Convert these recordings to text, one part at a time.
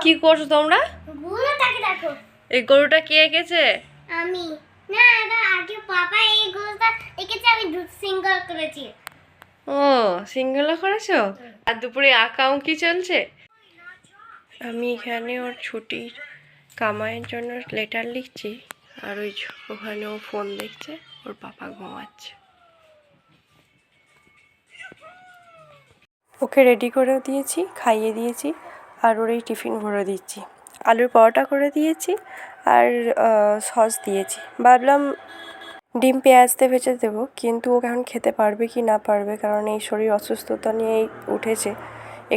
কি করছো তোমরা? এই গরুটা কে এঁকেছে? আমি না, এটা আগে পাপা এই গরুটা এঁকেছে, আমি সিঙ্গেল করেছি। ও, সিঙ্গেল করেছো? আর দুপুরে আঁকা উঁকি চলছে। আমি এখানে ওর ছুটির কামাইয়ের জন্য লেটার লিখছি, আর ওখানে ও ফোন দেখছে, ওর পাপা ঘুমাচ্ছে। ওকে রেডি করে দিয়েছি, খাইয়ে দিয়েছি, আর ওর এই টিফিন ভরে দিচ্ছি। আলুর পরোটা করে দিয়েছি আর সস দিয়েছি। ভাবলাম ডিম পেঁয়াজ দিয়ে ভেজে দেবো, কিন্তু ও এখন খেতে পারবে কি না পারবে, কারণ এই শরীর অসুস্থতা নিয়েই উঠেছে,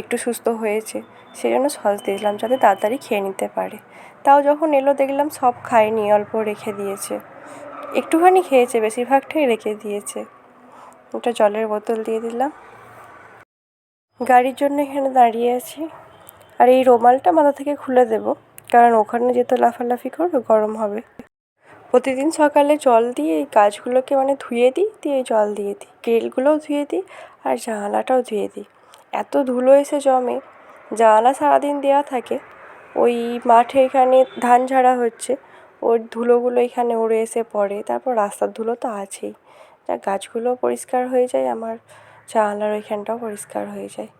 একটু সুস্থ হয়েছে, সেই জন্য সস দিয়েছিলাম যাতে তাড়াতাড়ি খেয়ে নিতে পারে। তাও যখন এলো দেখলাম সব খায়নি, অল্প রেখে দিয়েছে, একটুখানি খেয়েছে, বেশিরভাগটাই রেখে দিয়েছে। একটা জলের বোতল দিয়ে দিলাম। গাড়ির জন্য এখানে দাঁড়িয়ে আছি, আর এই রুমালটা মাথা থেকে খুলে দেব, কারণ ওখানে যেতে লাফালাফি করবে, গরম হবে। প্রতিদিন সকালে জল দিয়ে এই গাছগুলোকে ধুয়ে দিই, দিয়ে জল দিয়ে দিই, গ্রিলগুলোও ধুয়ে দিই আর জানালাটাও ধুয়ে দিই। এত ধুলো এসে জমে, জানালা সারাদিন দেওয়া থাকে, ওই মাঠে এখানে ধান ঝাড়া হচ্ছে, ওর ধুলোগুলো এখানে উড়ে এসে পড়ে, তারপর রাস্তার ধুলো তো আছেই, যা গাছগুলোও পরিষ্কার হয়ে যায়, আমার জানালার ওইখানটাও পরিষ্কার হয়ে যায়।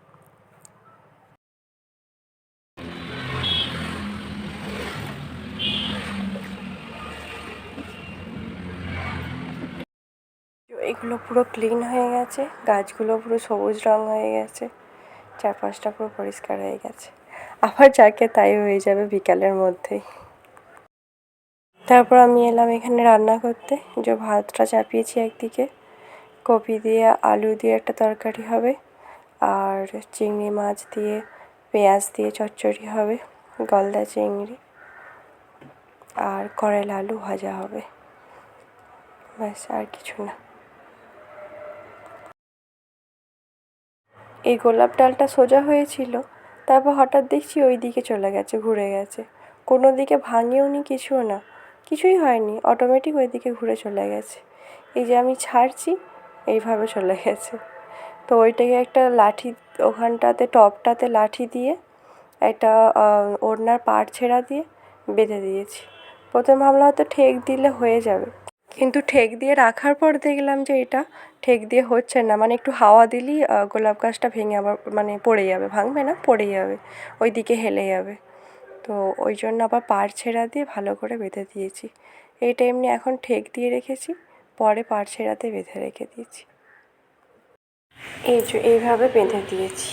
এগুলো পুরো ক্লিন হয়ে গেছে, গাছগুলো পুরো সবুজ রং হয়ে গেছে, চারপাশটা পুরো পরিষ্কার হয়ে গেছে। আবার যাকে তাই হয়ে যাবে বিকালের মধ্যেই। তারপর আমি এলাম এখানে রান্না করতে। যে ভাতটা চাপিয়েছি একদিকে, কপি দিয়ে আলু দিয়ে একটা তরকারি হবে, আর চিংড়ি মাছ দিয়ে পেঁয়াজ দিয়ে চচ্চড়ি হবে, গলদা চিংড়ি, আর করলা আলু ভাজা হবে, ব্যাস, আর কিছু না। এই গোলাপ ডালটা সোজা হয়েছিল, তারপর হঠাৎ দেখছি ওই দিকে চলে গেছে, ঘুরে গেছে, কোনো দিকে ভাঙেও নি, কিছুও না, কিছুই হয়নি, অটোমেটিক ওই দিকে ঘুরে চলে গেছে। এই যে আমি ছাড়ছি, এইভাবে চলে গেছে। তো ওইটাকে একটা লাঠি, ওখানটাতে টপটাতে লাঠি দিয়ে একটা ওড়নার পাড় ছেঁড়া দিয়ে বেঁধে দিয়েছি। প্রথমে ভাবলাম হয়তো ঠেক দিলে হয়ে যাবে, কিন্তু ঠেক দিয়ে রাখার পর দেখলাম যে এটা ঠেক দিয়ে হচ্ছে না, একটু হাওয়া দিলেই গোলাপ গাছটা ভেঙে আবার পড়ে যাবে, ভাঙবে না, পড়ে যাবে, ওই দিকে হেলে যাবে। তো ওই জন্য আবার পাড় ছেঁড়া দিয়ে ভালো করে বেঁধে দিয়েছি। এইটা এমনি এখন ঠেক দিয়ে রেখেছি, পরে পাড় ছেঁড়াতে বেঁধে রেখে দিয়েছি। এইভাবে বেঁধে দিয়েছি।